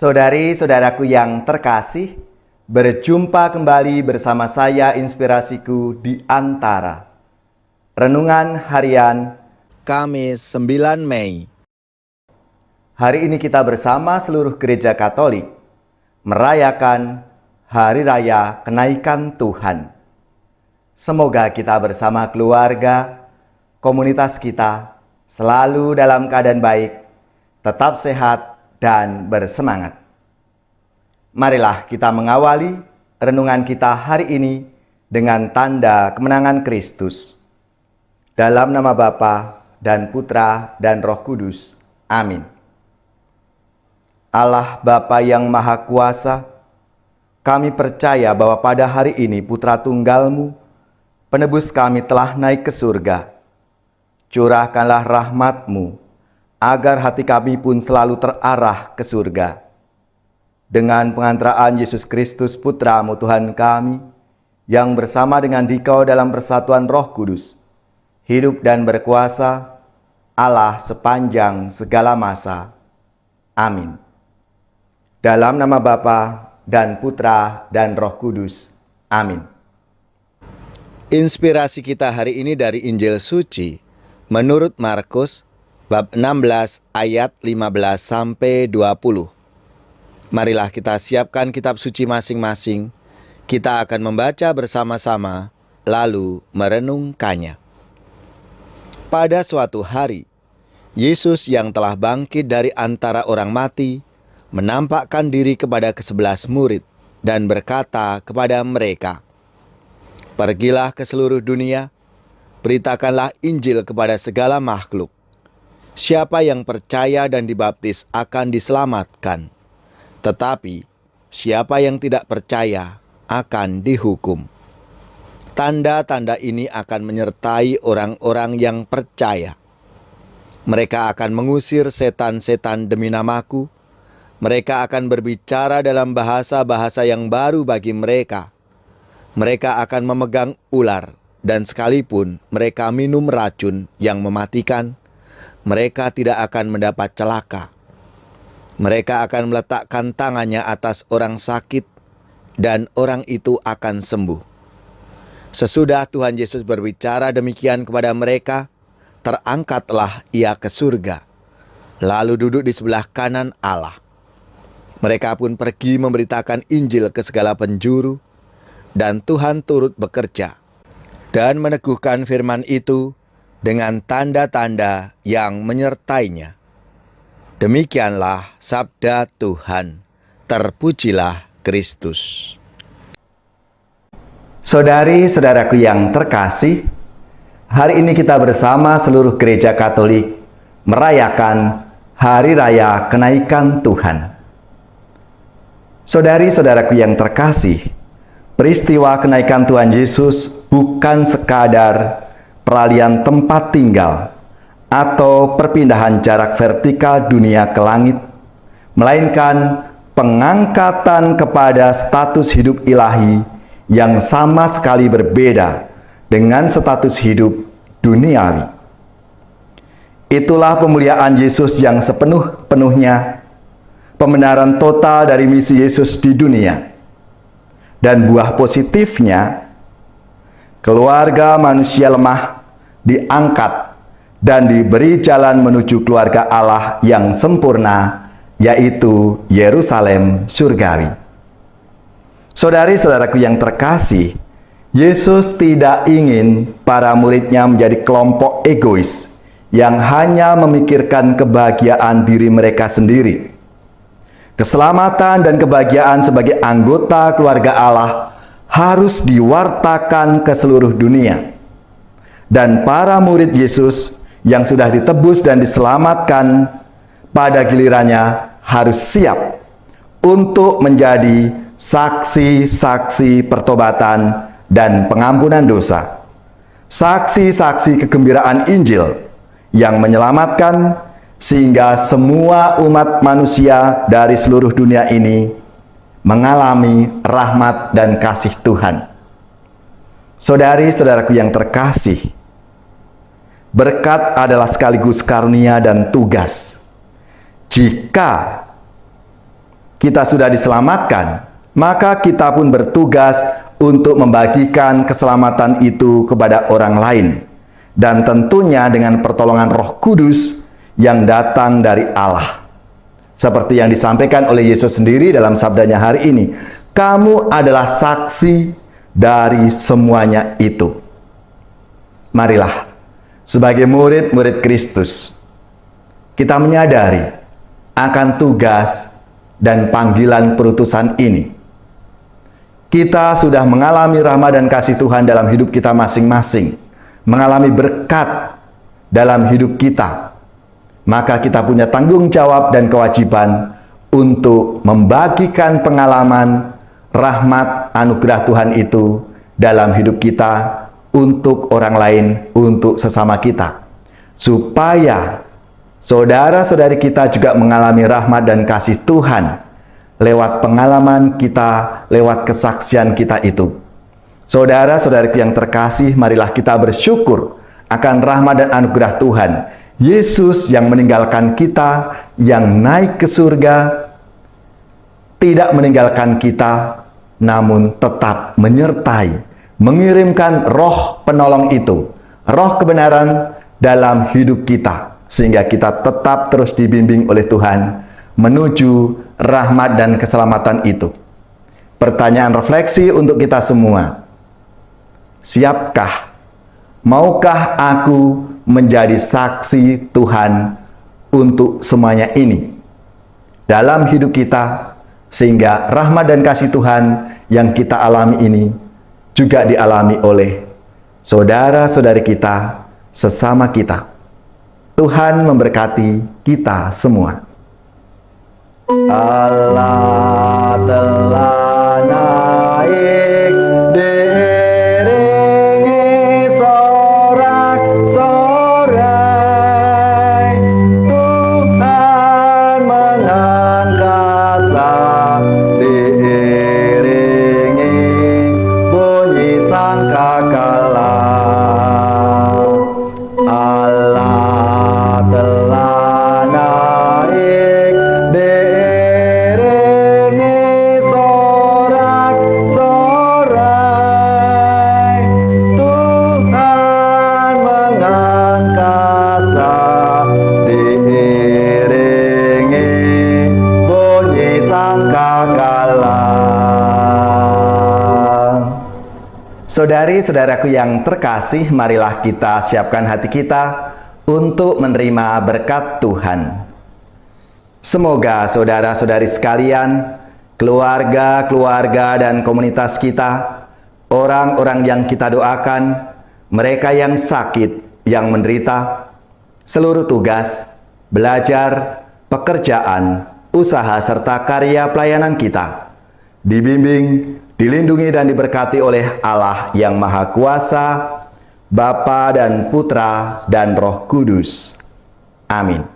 Saudari-saudaraku yang terkasih, berjumpa kembali bersama saya Inspirasiku di Antara. Renungan Harian Kamis 9 Mei. Hari ini kita bersama seluruh gereja Katolik merayakan Hari Raya Kenaikan Tuhan. Semoga kita bersama keluarga, komunitas kita selalu dalam keadaan baik, tetap sehat dan bersemangat. Marilah kita mengawali renungan kita hari ini dengan tanda kemenangan Kristus. Dalam nama Bapa dan Putra dan Roh Kudus. Amin. Allah Bapa yang Maha Kuasa, kami percaya bahwa pada hari ini Putra Tunggal-Mu, Penebus kami telah naik ke surga. Curahkanlah rahmat-Mu, agar hati kami pun selalu terarah ke surga. Dengan pengantaraan Yesus Kristus Putra-Mu Tuhan kami, yang bersama dengan Dikau dalam persatuan Roh Kudus, hidup dan berkuasa, Allah sepanjang segala masa. Amin. Dalam nama Bapa dan Putra dan Roh Kudus. Amin. Inspirasi kita hari ini dari Injil Suci menurut Markus bab 16 ayat 15 sampai 20. Marilah kita siapkan kitab suci masing-masing. Kita akan membaca bersama-sama lalu merenungkannya. Pada suatu hari, Yesus yang telah bangkit dari antara orang mati menampakkan diri kepada ke-11 murid dan berkata kepada mereka, "Pergilah ke seluruh dunia, beritakanlah Injil kepada segala makhluk. Siapa yang percaya dan dibaptis akan diselamatkan, tetapi siapa yang tidak percaya akan dihukum. Tanda-tanda ini akan menyertai orang-orang yang percaya. Mereka akan mengusir setan-setan demi namaku. Mereka akan berbicara dalam bahasa-bahasa yang baru bagi mereka. Mereka akan memegang ular, dan sekalipun mereka minum racun yang mematikan, mereka tidak akan mendapat celaka. Mereka akan meletakkan tangannya atas orang sakit, dan orang itu akan sembuh." Sesudah Tuhan Yesus berbicara demikian kepada mereka, terangkatlah ia ke surga, lalu duduk di sebelah kanan Allah. Mereka pun pergi memberitakan Injil ke segala penjuru, dan Tuhan turut bekerja dan meneguhkan firman itu dengan tanda-tanda yang menyertainya. Demikianlah sabda Tuhan. Terpujilah Kristus. Saudari-saudaraku yang terkasih, hari ini kita bersama seluruh gereja Katolik merayakan Hari Raya Kenaikan Tuhan. Saudari-saudaraku yang terkasih, peristiwa kenaikan Tuhan Yesus bukan sekadar peralihan tempat tinggal atau perpindahan jarak vertikal dunia ke langit, melainkan pengangkatan kepada status hidup ilahi yang sama sekali berbeda dengan status hidup duniawi. Itulah pemuliaan Yesus yang sepenuh-penuhnya pembenaran total dari misi Yesus di dunia. Dan buah positifnya, keluarga manusia lemah diangkat dan diberi jalan menuju keluarga Allah yang sempurna, yaitu Yerusalem surgawi. Saudari-saudaraku yang terkasih, Yesus tidak ingin para muridnya menjadi kelompok egois yang hanya memikirkan kebahagiaan diri mereka sendiri. Keselamatan dan kebahagiaan sebagai anggota keluarga Allah harus diwartakan ke seluruh dunia. Dan para murid Yesus yang sudah ditebus dan diselamatkan pada gilirannya harus siap untuk menjadi saksi-saksi pertobatan dan pengampunan dosa. Saksi-saksi kegembiraan Injil yang menyelamatkan sehingga semua umat manusia dari seluruh dunia ini mengalami rahmat dan kasih Tuhan. Saudari-saudaraku yang terkasih, berkat adalah sekaligus karunia dan tugas. Jika kita sudah diselamatkan, maka kita pun bertugas untuk membagikan keselamatan itu kepada orang lain. Dan tentunya dengan pertolongan Roh Kudus yang datang dari Allah. Seperti yang disampaikan oleh Yesus sendiri dalam sabdanya hari ini, kamu adalah saksi dari semuanya itu. Marilah, sebagai murid-murid Kristus, kita menyadari akan tugas dan panggilan perutusan ini. Kita sudah mengalami rahmat dan kasih Tuhan dalam hidup kita masing-masing, mengalami berkat dalam hidup kita. Maka kita punya tanggung jawab dan kewajiban untuk membagikan pengalaman rahmat anugerah Tuhan itu dalam hidup kita untuk orang lain, untuk sesama kita, supaya saudara-saudari kita juga mengalami rahmat dan kasih Tuhan lewat pengalaman kita, lewat kesaksian kita itu. Saudara-saudariku yang terkasih, marilah kita bersyukur akan rahmat dan anugerah Tuhan. Yesus yang meninggalkan kita, yang naik ke surga, tidak meninggalkan kita, namun tetap menyertai, mengirimkan roh penolong itu, roh kebenaran dalam hidup kita, sehingga kita tetap terus dibimbing oleh Tuhan menuju rahmat dan keselamatan itu. Pertanyaan refleksi untuk kita semua. Siapkah? Maukah aku menjadi saksi Tuhan untuk semuanya ini dalam hidup kita, sehingga rahmat dan kasih Tuhan yang kita alami ini juga dialami oleh saudara-saudari kita, sesama kita. Tuhan memberkati kita semua. Allah telah naik diiringi sorak-sorai, Tuhan mengangkasa diiringi bunyi sangkakala. Allah telah naik diiringi sorak-sorai, Tuhan mengangkasa diiringi bunyi sangkakala. Saudari-saudaraku yang terkasih, marilah kita siapkan hati kita untuk menerima berkat Tuhan. Semoga saudara-saudari sekalian, keluarga-keluarga dan komunitas kita, orang-orang yang kita doakan, mereka yang sakit, yang menderita, seluruh tugas, belajar, pekerjaan, usaha, serta karya pelayanan kita, dibimbing, dilindungi dan diberkati oleh Allah yang Maha Kuasa, Bapa dan Putra dan Roh Kudus. Amin.